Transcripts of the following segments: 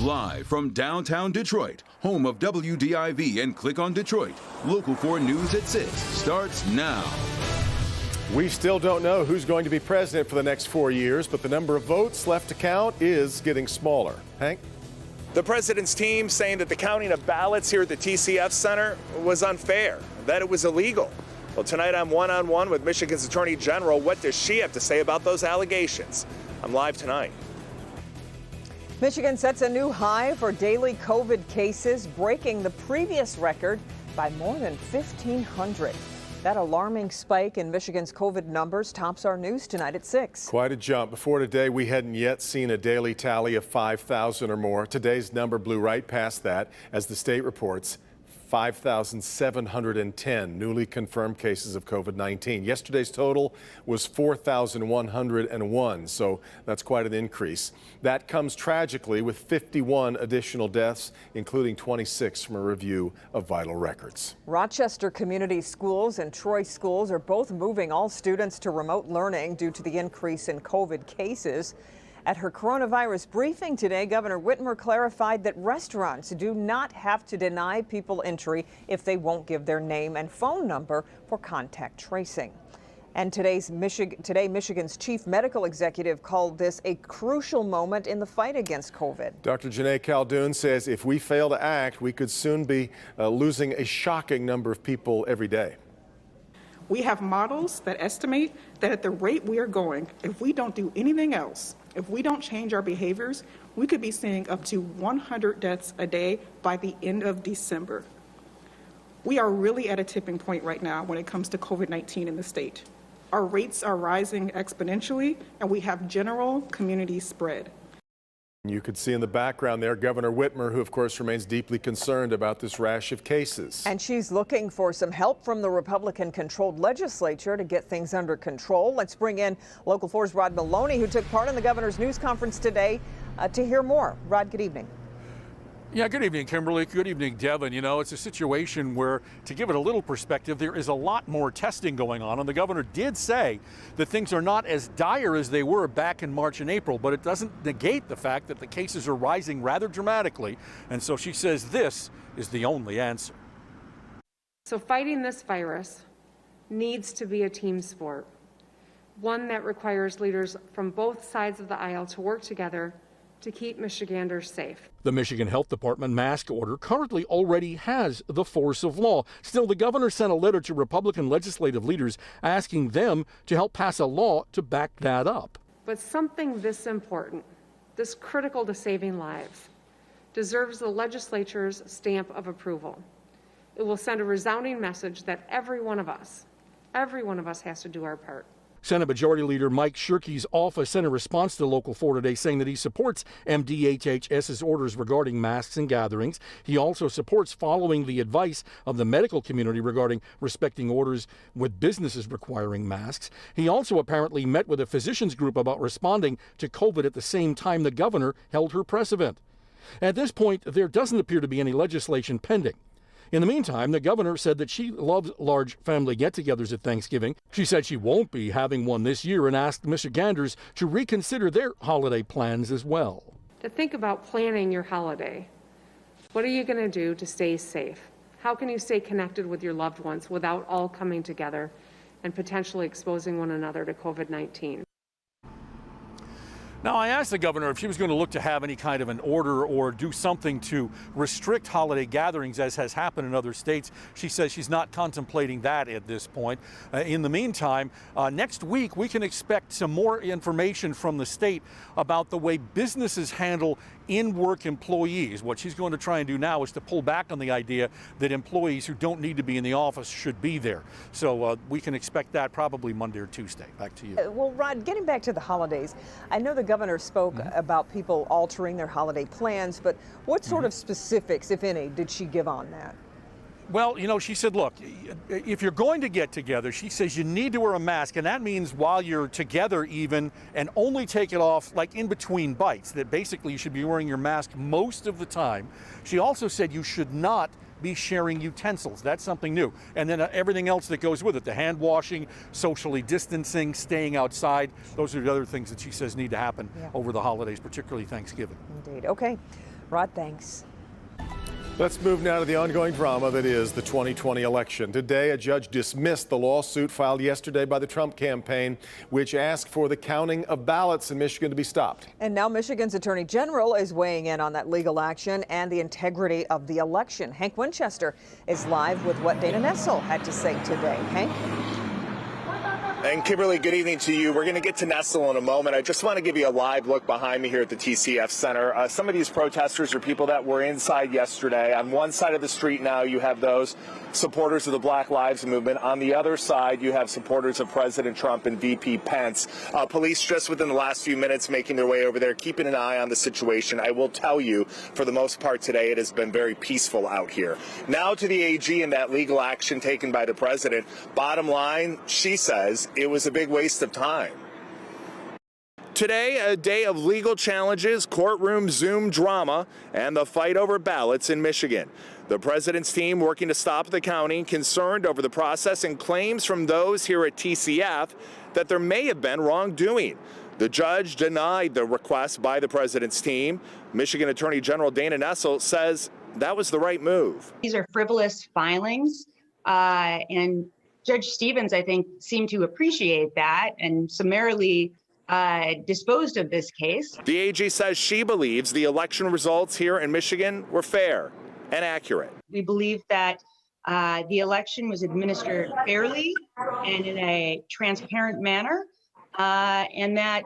Live from downtown Detroit, home of WDIV and Click on Detroit, Local 4 News at 6 starts now. We still don't know who's going to be president for the next 4 years, but the number of votes left to count is getting smaller. Hank? The president's team saying that the counting of ballots here at the TCF Center was unfair, that it was illegal. Well, tonight I'm one-on-one with Michigan's Attorney General. What does she have to say about those allegations? I'm live tonight. Michigan sets a new high for daily COVID cases, breaking the previous record by more than 1,500. That alarming spike in Michigan's COVID numbers tops our news tonight at 6. Quite a jump. Before today, we hadn't yet seen a daily tally of 5,000 or more. Today's number blew right past that as the state reports 5,710 newly confirmed cases of COVID-19. Yesterday's total was 4,101, so that's quite an increase. That comes tragically with 51 additional deaths, including 26 from a review of vital records. Rochester Community Schools and Troy Schools are both moving all students to remote learning due to the increase in COVID cases. At her coronavirus briefing today, Governor Whitmer clarified that restaurants do not have to deny people entry if they won't give their name and phone number for contact tracing. And today, Michigan's chief medical executive called this a crucial moment in the fight against COVID. Dr. Janae Caldoun says if we fail to act, we could soon be losing a shocking number of people every day. We have models that estimate that at the rate we are going, if we don't do anything else, if we don't change our behaviors, we could be seeing up to 100 deaths a day by the end of December. We are really at a tipping point right now when it comes to COVID-19 in the state. Our rates are rising exponentially, and we have general community spread. You could see in the background there Governor Whitmer, who of course remains deeply concerned about this rash of cases. And she's looking for some help from the Republican-controlled legislature to get things under control. Let's bring in Local 4's Rod Maloney, who took part in the governor's news conference today, to hear more. Rod, good evening. Yeah, good evening, Kimberly. Good evening, Devin. You know, it's a situation where, to give it a little perspective, there is a lot more testing going on. And the governor did say that things are not as dire as they were back in March and April, but it doesn't negate the fact that the cases are rising rather dramatically. And so she says this is the only answer. So fighting this virus needs to be a team sport, one that requires leaders from both sides of the aisle to work together to keep Michiganders safe. The Michigan Health Department mask order currently already has the force of law. Still, the governor sent a letter to Republican legislative leaders asking them to help pass a law to back that up. But something this important, this critical to saving lives, deserves the legislature's stamp of approval. It will send a resounding message that every one of us has to do our part. Senate Majority Leader Mike Shirkey's office sent a response to Local 4 today saying that he supports MDHHS's orders regarding masks and gatherings. He also supports following the advice of the medical community regarding respecting orders with businesses requiring masks. He also apparently met with a physicians group about responding to COVID at the same time the governor held her press event. At this point, there doesn't appear to be any legislation pending. In the meantime, the governor said that she loves large family get-togethers at Thanksgiving. She said she won't be having one this year and asked Michiganders to reconsider their holiday plans as well. To think about planning your holiday. What are you going to do to stay safe? How can you stay connected with your loved ones without all coming together and potentially exposing one another to COVID-19? Now, I asked the governor if she was going to look to have any kind of an order or do something to restrict holiday gatherings, as has happened in other states. She says she's not contemplating that at this point. In the meantime, next week we can expect some more information from the state about the way businesses handle in-work employees. What she's going to try and do now is to pull back on the idea that employees who don't need to be in the office should be there. So we can expect that probably Monday or Tuesday. Back to you. Well, Rod, getting back to the holidays, I know the governor spoke about people altering their holiday plans, but what sort of specifics, if any, did she give on that? Well, you know, she said, look, if you're going to get together, she says you need to wear a mask, and that means while you're together even, and only take it off like in between bites, that basically you should be wearing your mask most of the time. She also said you should not be sharing utensils. That's something new. And then everything else that goes with it, the hand washing, socially distancing, staying outside, those are the other things that she says need to happen over the holidays, particularly Thanksgiving. Indeed. Okay. Rod, thanks. Let's move now to the ongoing drama that is the 2020 election. Today, a judge dismissed the lawsuit filed yesterday by the Trump campaign, which asked for the counting of ballots in Michigan to be stopped. And now Michigan's Attorney General is weighing in on that legal action and the integrity of the election. Hank Winchester is live with what Dana Nessel had to say today. Hank? And Kimberly, good evening to you. We're going to get to Nessel in a moment. I just want to give you a live look behind me here at the TCF Center. Some of these protesters are people that were inside yesterday. On one side of the street now, you have those supporters of the Black Lives Movement. On the other side, you have supporters of President Trump and VP Pence. Police just within the last few minutes making their way over there, keeping an eye on the situation. I will tell you, for the most part today, it has been very peaceful out here. Now to the AG and that legal action taken by the president. Bottom line, she says, it was a big waste of time. Today, a day of legal challenges, courtroom Zoom drama, and the fight over ballots in Michigan. The president's team working to stop the counting, concerned over the process and claims from those here at TCF that there may have been wrongdoing. The judge denied the request by the president's team. Michigan Attorney General Dana Nessel says that was the right move. These are frivolous filings, and Judge Stevens, I think, seemed to appreciate that and summarily disposed of this case. The AG says she believes the election results here in Michigan were fair and accurate. We believe that the election was administered fairly and in a transparent manner, and that,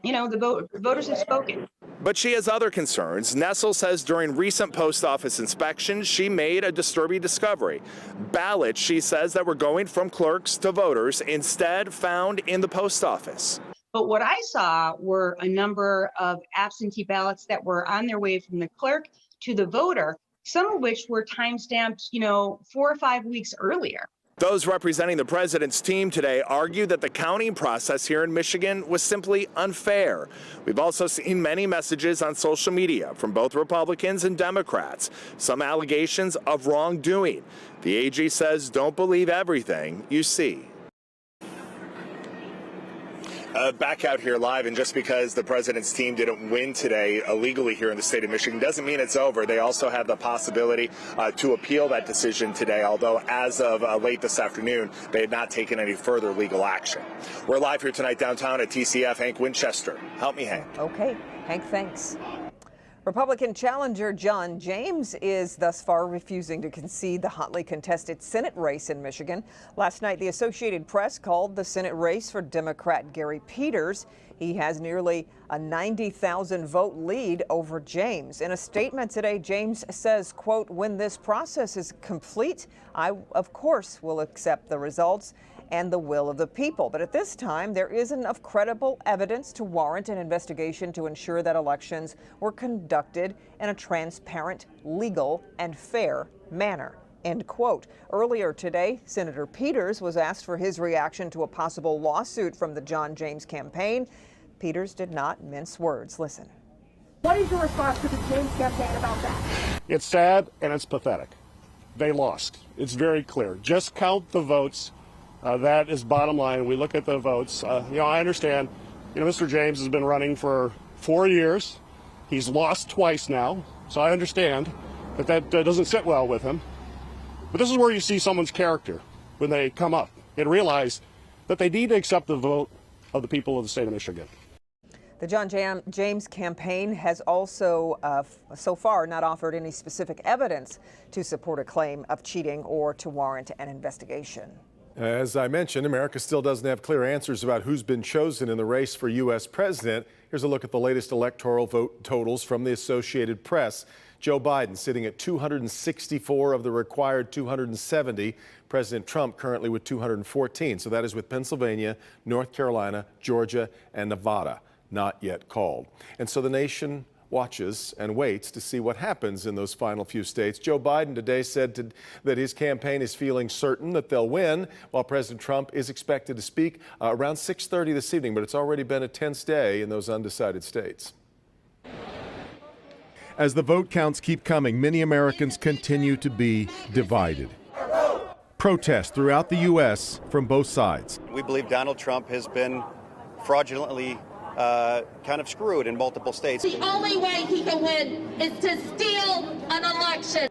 you know, the voters have spoken. But she has other concerns. Nessel says during recent post office inspections, she made a disturbing discovery. Ballots, she says, that were going from clerks to voters, instead found in the post office. But what I saw were a number of absentee ballots that were on their way from the clerk to the voter, some of which were time-stamped, 4 or 5 weeks earlier. Those representing the president's team today argue that the counting process here in Michigan was simply unfair. We've also seen many messages on social media from both Republicans and Democrats, some allegations of wrongdoing. The AG says don't believe everything you see. Back out here live, and just because the president's team didn't win today illegally here in the state of Michigan doesn't mean it's over. They also have the possibility to appeal that decision today, although as of late this afternoon, they had not taken any further legal action. We're live here tonight downtown at TCF. Hank Winchester. Help me, Hank. Okay. Hank, thanks. Republican challenger John James is thus far refusing to concede the hotly contested Senate race in Michigan. Last night, the Associated Press called the Senate race for Democrat Gary Peters. He has nearly a 90,000 vote lead over James. In a statement today, James says, quote, "When this process is complete, I, of course, will accept the results and the will of the people. But at this time, there isn't enough credible evidence to warrant an investigation to ensure that elections were conducted in a transparent, legal, and fair manner." End quote. Earlier today, Senator Peters was asked for his reaction to a possible lawsuit from the John James campaign. Peters did not mince words. Listen. What is your response to the James campaign about that? It's sad and it's pathetic. They lost. It's very clear. Just count the votes. That is bottom line. We look at the votes. I understand, Mr. James has been running for 4 years. He's lost twice now. So I understand that doesn't sit well with him. But this is where you see someone's character when they come up and realize that they need to accept the vote of the people of the state of Michigan. The John James campaign has also so far not offered any specific evidence to support a claim of cheating or to warrant an investigation. As I mentioned, America still doesn't have clear answers about who's been chosen in the race for U.S. president. Here's a look at the latest electoral vote totals from the Associated Press. Joe Biden sitting at 264 of the required 270. President Trump currently with 214. So that is with Pennsylvania, North Carolina, Georgia, and Nevada not yet called. And so the nation watches and waits to see what happens in those final few states. Joe Biden today said that his campaign is feeling certain that they'll win, while President Trump is expected to speak around 6:30 this evening. But it's already been a tense day in those undecided states. As the vote counts keep coming, many Americans continue to be divided. Protests throughout the U.S. from both sides. We believe Donald Trump has been fraudulently kind of screwed in multiple states. The only way he can win is to steal an election.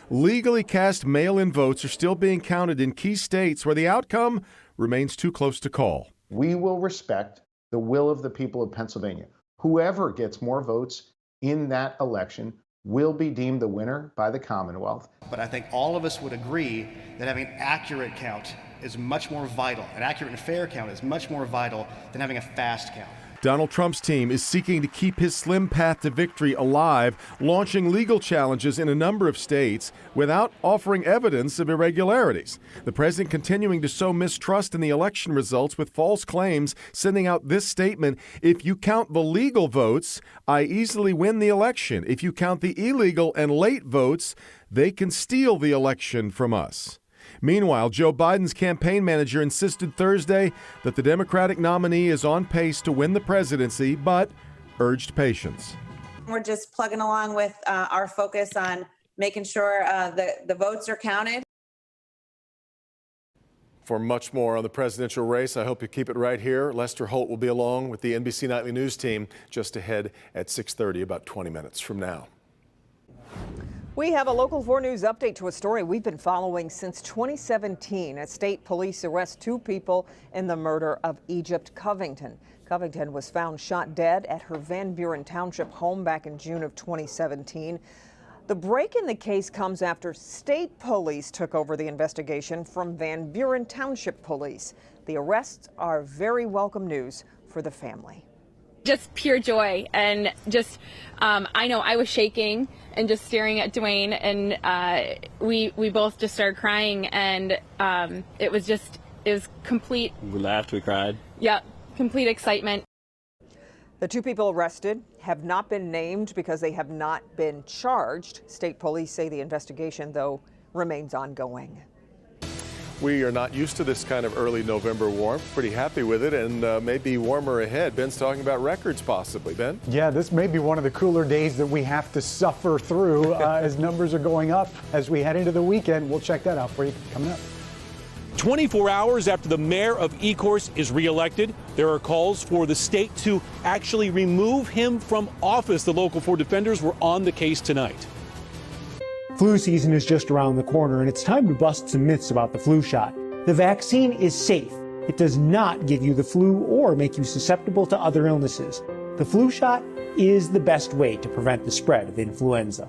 Legally cast mail-in votes are still being counted in key states where the outcome remains too close to call. We will respect the will of the people of Pennsylvania. Whoever gets more votes in that election will be deemed the winner by the Commonwealth. But I think all of us would agree that having an accurate count is much more vital. An accurate and fair count is much more vital than having a fast count. Donald Trump's team is seeking to keep his slim path to victory alive, launching legal challenges in a number of states without offering evidence of irregularities. The president continuing to sow mistrust in the election results with false claims, sending out this statement: if you count the legal votes, I easily win the election. If you count the illegal and late votes, they can steal the election from us. Meanwhile, Joe Biden's campaign manager insisted Thursday that the Democratic nominee is on pace to win the presidency, but urged patience. We're just plugging along with our focus on making sure the votes are counted. For much more on the presidential race, I hope you keep it right here. Lester Holt will be along with the NBC Nightly News team just ahead at 6:30, about 20 minutes from now. We have a Local 4 News update to a story we've been following since 2017 as state police arrest 2 people in the murder of Egypt Covington. Covington was found shot dead at her Van Buren Township home back in June of 2017. The break in the case comes after state police took over the investigation from Van Buren Township Police. The arrests are very welcome news for the family. Just pure joy, and just I know I was shaking and just staring at Dwayne, and we both just started crying, and it was complete. We laughed, we cried. Yeah, complete excitement. The 2 people arrested have not been named because they have not been charged. State police say the investigation, though, remains ongoing. We are not used to this kind of early November warmth. Pretty happy with it, and maybe warmer ahead. Ben's talking about records possibly. Ben? Yeah, this may be one of the cooler days that we have to suffer through as numbers are going up as we head into the weekend. We'll check that out for you coming up. 24 hours after the mayor of Ecorse is reelected, there are calls for the state to actually remove him from office. The Local 4 defenders were on the case tonight. Flu season is just around the corner, and it's time to bust some myths about the flu shot. The vaccine is safe. It does not give you the flu or make you susceptible to other illnesses. The flu shot is the best way to prevent the spread of influenza.